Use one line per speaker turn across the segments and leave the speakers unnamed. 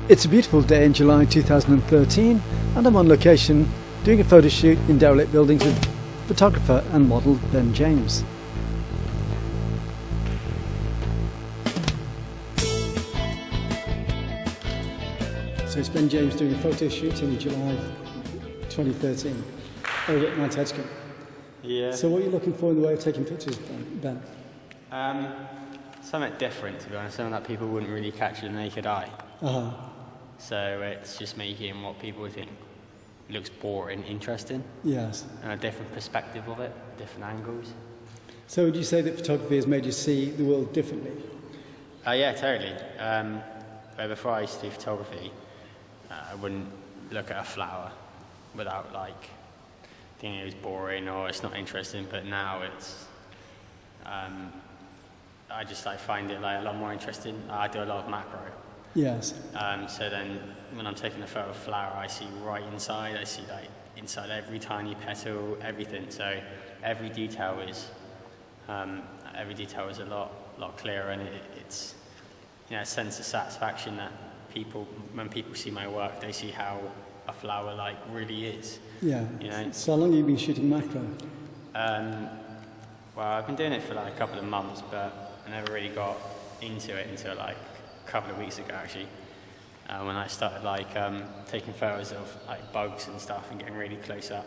It's a beautiful day in July 2013 and I'm on location doing a photo shoot in derelict buildings with photographer and model Ben James. So it's Ben James doing a photo shoot in July 2013 over at Mount Edgecombe.
Yeah.
So what are you looking for in the way of taking pictures, Ben?
Something different, to be honest, something that people wouldn't really catch with the naked eye.
Uh-huh.
So it's just making what people think looks boring interesting.
Yes.
And a different perspective of it, different angles.
So would you say that photography has made you see the world differently?
Yeah, totally. Where before I used to do photography, I wouldn't look at a flower without like thinking it was boring or it's not interesting, but now it's I just like find it like a lot more interesting. I do a lot of macro.
Yes.
So then when I'm taking a photo of a flower, I see right inside. I see like inside every tiny petal, everything. So every detail is a lot clearer, and it's a sense of satisfaction that when people see my work, they see how a flower like really is.
Yeah.
You know.
So how long have you been shooting macro?
Well, I've been doing it for like a couple of months, but I never really got into it until like a couple of weeks ago, actually, when I started like taking photos of like bugs and stuff and getting really close up.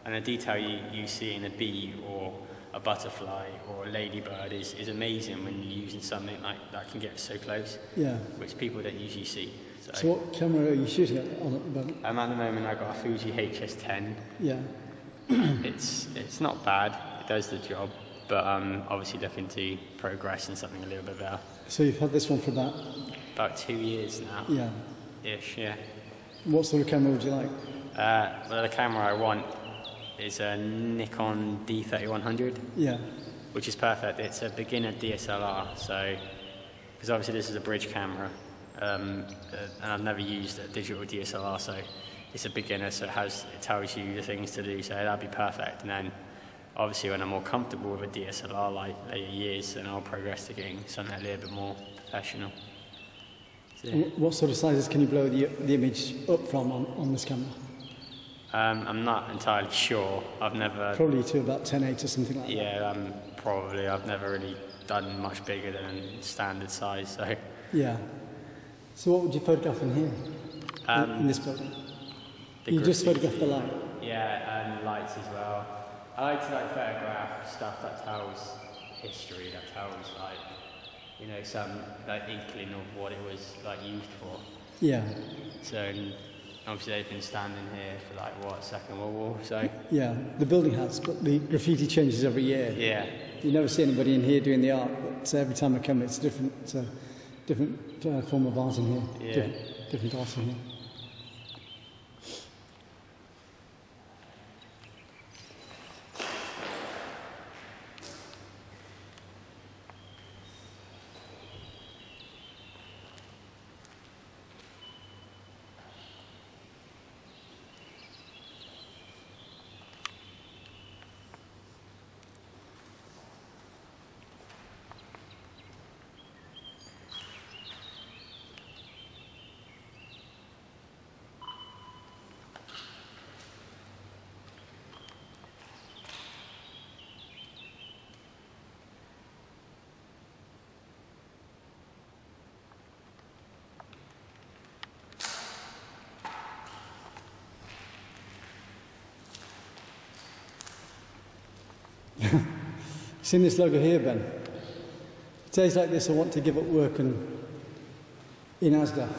And the detail you see in a bee or a butterfly or a ladybird is amazing when you're using something like that can get so close. Yeah. Which people don't usually see.
So what camera are you shooting on at the moment?
At the moment I've got a Fuji HS10.
Yeah.
It's not bad. It does the job. But obviously looking to progress in something a little bit better.
So you've had this one for
about 2 years now.
Yeah.
Ish, yeah.
What sort of camera would you like?
Well, the camera I want is a Nikon D3100.
Yeah.
Which is perfect. It's a beginner DSLR, so because obviously this is a bridge camera, and I've never used a digital DSLR, so it's a beginner, so it tells you the things to do, so that'd be perfect. And then obviously when I'm more comfortable with a DSLR like later years, then I'll progress to getting something a little bit more professional. So,
what sort of sizes can you blow the image up from on this camera?
I'm not entirely sure. I've never...
Probably to about 10.8 or something like that.
Yeah, probably. I've never really done much bigger than standard size, so...
Yeah. So what would you photograph in here, in this building? You just photograph the light?
Yeah, and lights as well. I like to photograph stuff that tells history, that tells some inkling of what it was used for. Yeah. So obviously they've been standing here for Second World War, so. Yeah, the building has, but the graffiti changes every year. Yeah. You never see anybody in here doing the art, but every time I come it's different form of art in here. Yeah. Different art in here. Seen this logo here, Ben? Days like this I want to give up work in Asda.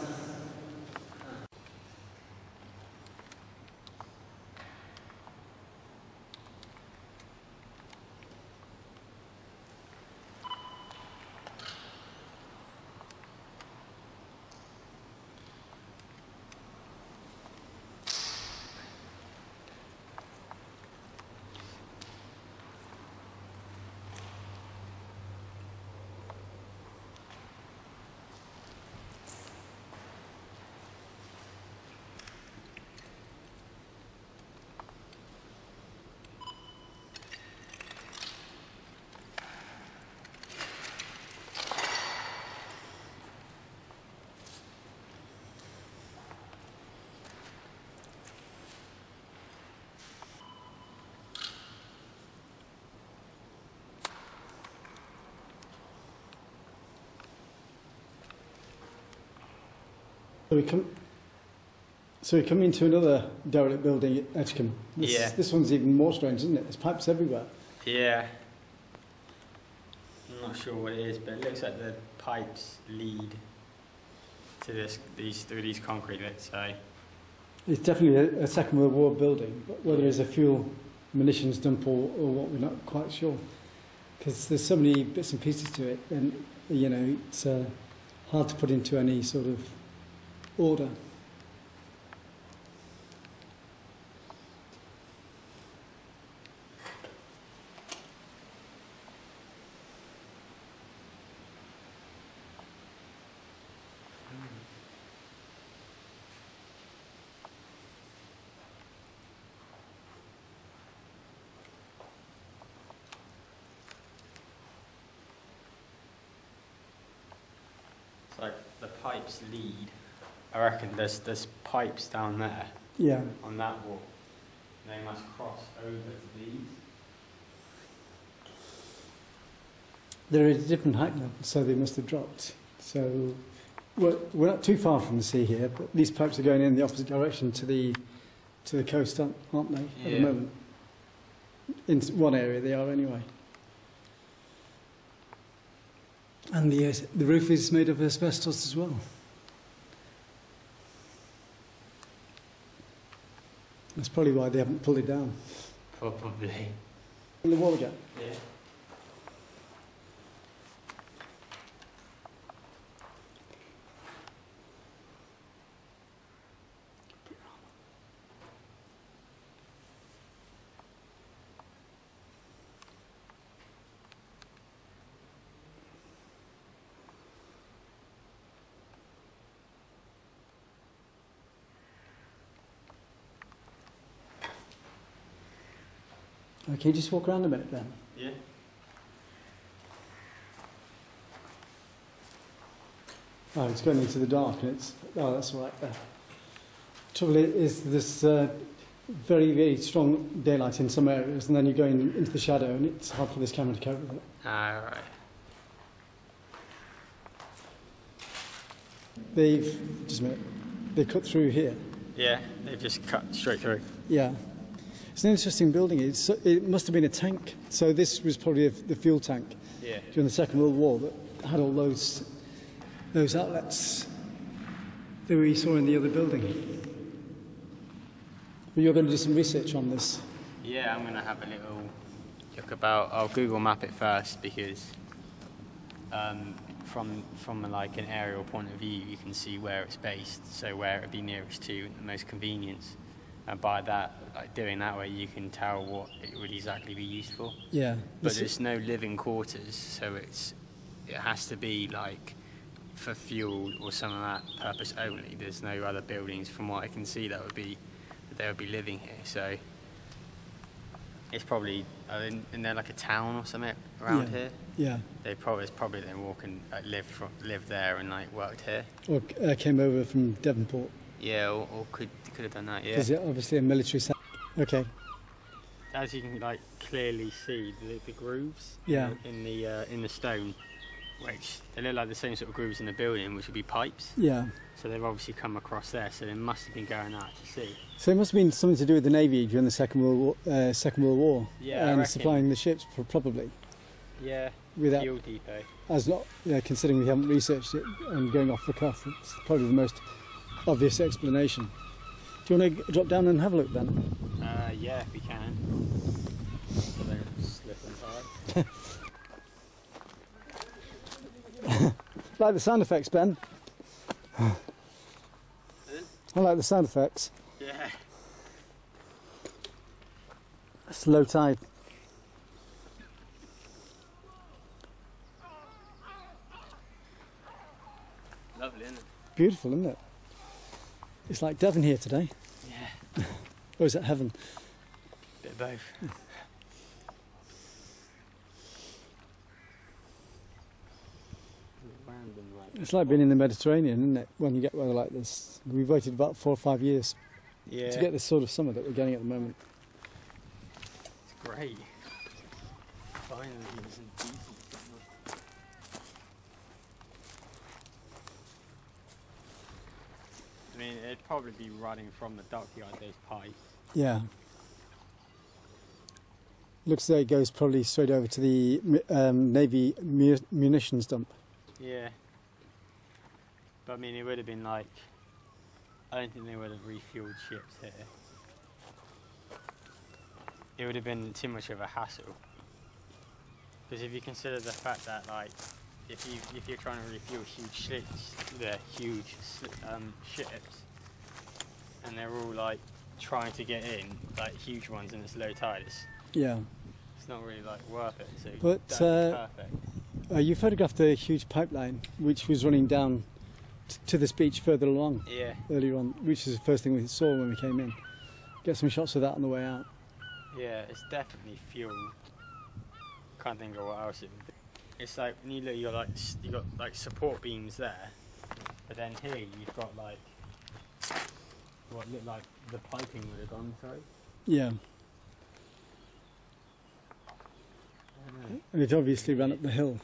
So we come. So we come into another derelict building at Edgecombe. This one's even more strange, isn't it? There's pipes everywhere.
Yeah. I'm not sure what it is, but it looks like the pipes lead to through these concrete bits. So
it's definitely a Second World War building, but whether it's a fuel munitions dump or what, we're not quite sure. Because there's so many bits and pieces to it, and you know, it's hard to put into any sort of order.
it's like the pipes lead. I reckon there's pipes down there.
Yeah.
On that wall. And they must cross over to these.
They're at a different height level, so they must have dropped. So we're not too far from the sea here, but these pipes are going in the opposite direction to the coast, aren't they, at the moment? In one area they are anyway. And the roof is made of asbestos as well. That's probably why they haven't pulled it down.
Probably.
On the wall again?
Yeah.
Okay, just walk around a minute then.
Yeah.
Oh, it's going into the dark, and that's all right there. Trouble is, there's very, very strong daylight in some areas, and then you're going into the shadow, and it's hard for this camera to cope with it.
Ah, right.
Just a minute, they cut through here.
Yeah, they've just cut straight through.
Yeah. It's an interesting building. It must have been a tank. So this was probably the fuel tank during the Second World War that had all those outlets that we saw in the other building. But you're going to do some research on this.
Yeah, I'm going to have a little look about. I'll Google map it first because from like an aerial point of view, you can see where it's based, so where it'd be nearest to and the most convenience. And by that, like doing that way, you can tell what it would exactly be used for.
Yeah.
But there's no living quarters, so it has to be like for fuel or some of that purpose only. There's no other buildings, from what I can see, that they would be living here. So it's probably isn't there like a town or something around here?
Yeah.
It's probably they walk and lived there and like worked here.
Or came over from Devonport.
Yeah, or could have done that. Yeah.
Because it's obviously a military site. Okay.
As you can like clearly see the grooves.
Yeah.
In the stone, which they look like the same sort of grooves in the building, which would be pipes.
Yeah.
So they've obviously come across there. So they must have been going out to sea.
So it must have been something to do with the Navy during the Second World War.
Yeah,
and supplying the ships probably.
Yeah.
Without,
fuel depot.
As not, considering we haven't researched it and going off the cuff, it's probably the most obvious explanation. Do you want to drop down and have a look then?
Yeah, if we can. So they don't slip and tie.
Like the sound effects, Ben. I like the sound effects.
Yeah.
It's low tide.
Lovely, isn't it?
Beautiful, isn't it? It's like Devon here today.
Yeah.
Or is it heaven?
Bit of both.
It's like being in the Mediterranean, isn't it? When you get weather like this. We've waited about 4 or 5 years to get this sort of summer that we're getting at the moment.
It's great. Finally, it's decent. I mean, it'd probably be running from the dockyard, those pipes.
Yeah. Looks as though it goes probably straight over to the Navy munitions dump.
Yeah. But I mean, it would have been like, I don't think they would have refueled ships here. It would have been too much of a hassle. Because if you consider the fact that, like, if you're trying to refuel huge ships, and they're all like trying to get in, like huge ones, and it's low tide, it's not really like worth it. So
but
perfect.
You photographed a huge pipeline which was running down to this beach further along.
Yeah.
Earlier on, which is the first thing we saw when we came in. Get some shots of that on the way out.
Yeah, it's definitely fuel. Can't think of what else it would be. It's like when you look, you got like support beams there, but then here you've got like what looked like the piping would have gone through.
Yeah. And it obviously ran up the hill.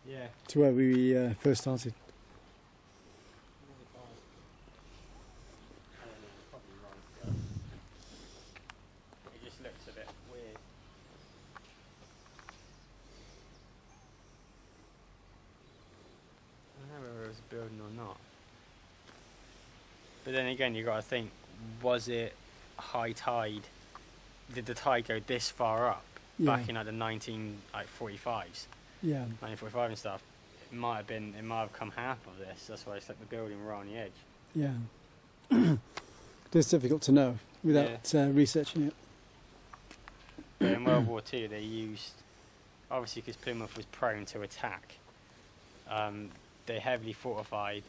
Yeah.
To where we first started.
It just looks a bit weird. I don't know whether it was a building or not. But then again, you've got to think, was it high tide? Did the tide go this far up back in like the 1945s?
Yeah.
1945 and stuff. It might have come half of this. That's why it's like the building right on the edge.
Yeah. It's difficult to know without researching it.
But in World War II, they used, obviously because Plymouth was prone to attack, they heavily fortified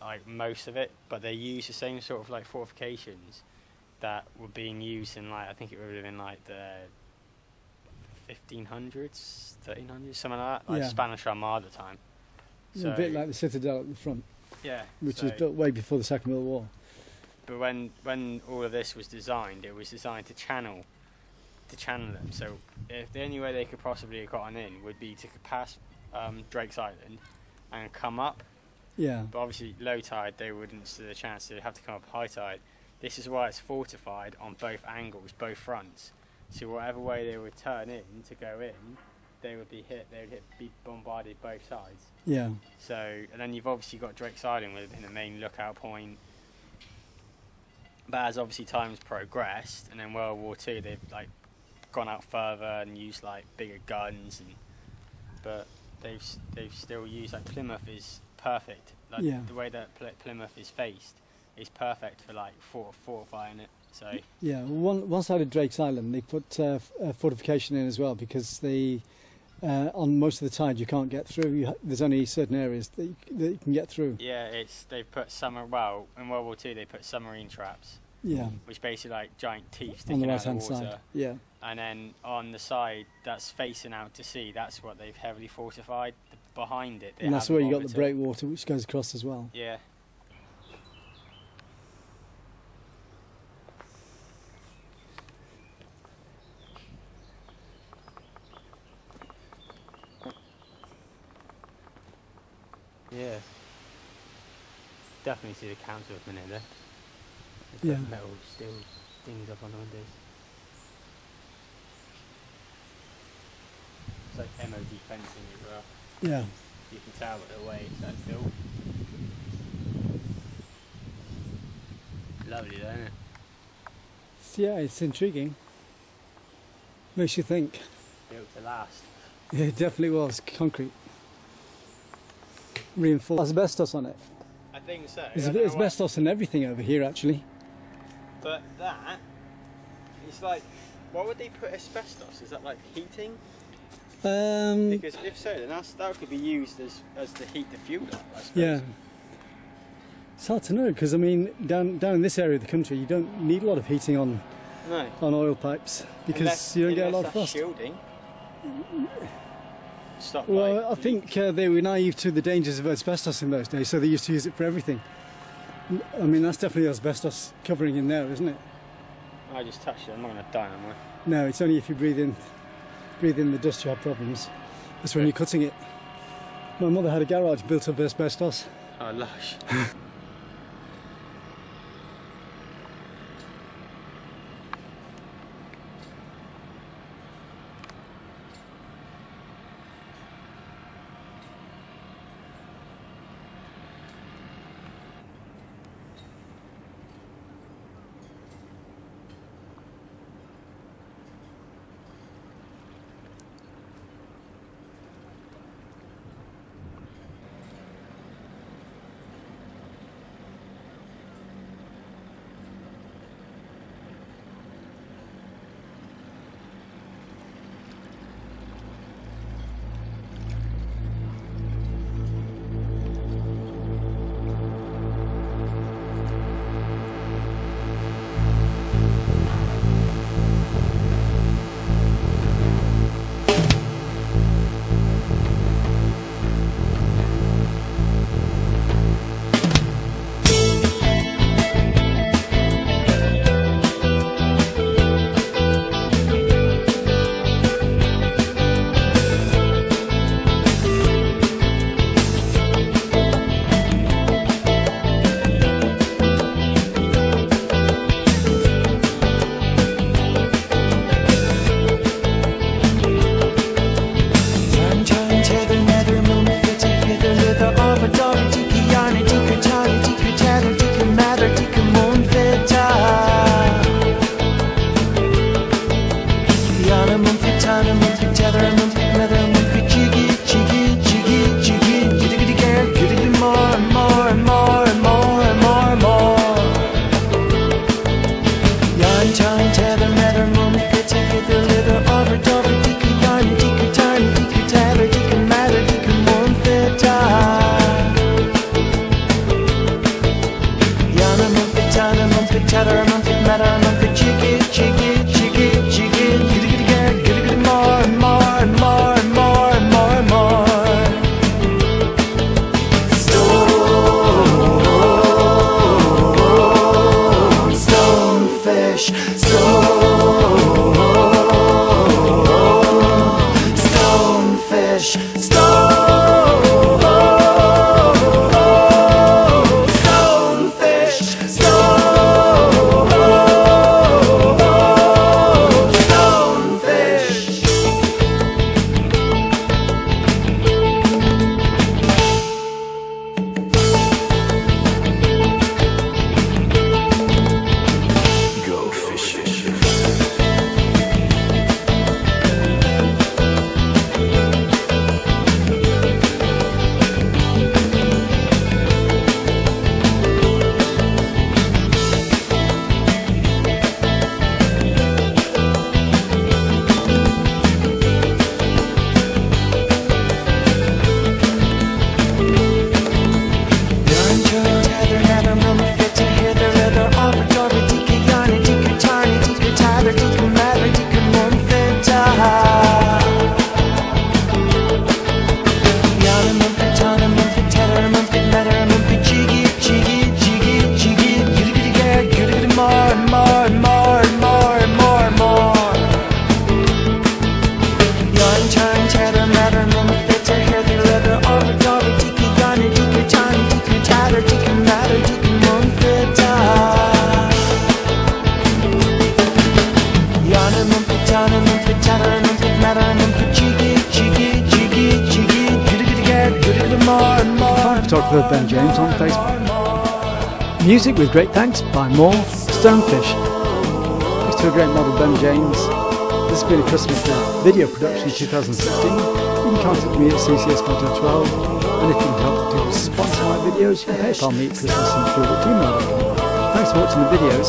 like most of it, but they used the same sort of like fortifications that were being used in like, I think it would have been like the 1500s, 1300s, something like that, like Spanish Armada time. So,
a bit like the Citadel at the front.
Yeah.
Which was built way before the Second World War.
But when all of this was designed, it was designed to channel them. So if the only way they could possibly have gotten in would be to pass Drake's Island and come up.
Yeah.
But obviously low tide, they wouldn't stand a chance. They'd have to come up high tide. This is why it's fortified on both angles, both fronts. So whatever way they would turn in to go in, they would be hit. They would be bombarded both sides.
Yeah.
So, and then you've obviously got Drake's Island would have been the main lookout point. But as obviously time's progressed, and then World War II, they've like gone out further and used like bigger guns, but they've still used, like, Plymouth is perfect. Like the way that Plymouth is faced is perfect for like fortifying it. So
yeah, one side of Drake's Island they put a fortification in as well, because they on most of the tide you can't get through. There's only certain areas that you can get through.
Yeah, they've put in World War II they put submarine traps.
Yeah.
Which basically like giant teeth
on
sticking
the
out of the water.
side. Yeah.
And then on the side that's facing out to sea, that's what they've heavily fortified. Behind it,
and that's where you got the breakwater which goes across as well.
Yeah. Yeah. Definitely see the council of minute there.
Yeah.
Metal steel things up on the windows. It's like MOD fencing as well.
Yeah.
You can tell by the way that's built. Lovely though, isn't it?
Yeah, it's intriguing. Makes you think.
Built to last.
Yeah, it definitely was. Concrete. Reinforced. Asbestos on it.
I think so.
There's a bit of asbestos and everything over here actually.
But that, it's like, why would they put asbestos? Is that like heating? Because if so, then that could be used as to heat the fuel up, I suppose.
Yeah. It's hard to know, because I mean, down in this area of the country, you don't need a lot of heating on oil pipes, because you don't get a lot of frost.
Shielding. Stop.
Well, I think they were naive to the dangers of asbestos in those days, so they used to use it for everything. I mean, that's definitely asbestos covering in there, isn't it?
I just touched it. I'm not going to die, am I?
No, it's only if you breathe in the dust you have problems. That's when you're cutting it. My mother had a garage built of asbestos.
Oh, lush.
monthly tether, a monthly matter, a monthly jiggy, jiggy, jiggy, jiggy, giddy, giddy, giddy, giddy, giddy, more and more and more and more and more and more. Stonefish, stonefish, stonefish, stonefish. Go fishing.
Photographer Ben James on Facebook. Music with great thanks by More Stonefish. Thanks to a great model Ben James. This has been a Christmas video production 2016. You can contact me at ccscontent12, and if you can help to sponsor my videos, you can PayPal me at christopher.summerfield@gmail.com. Thanks for watching the videos.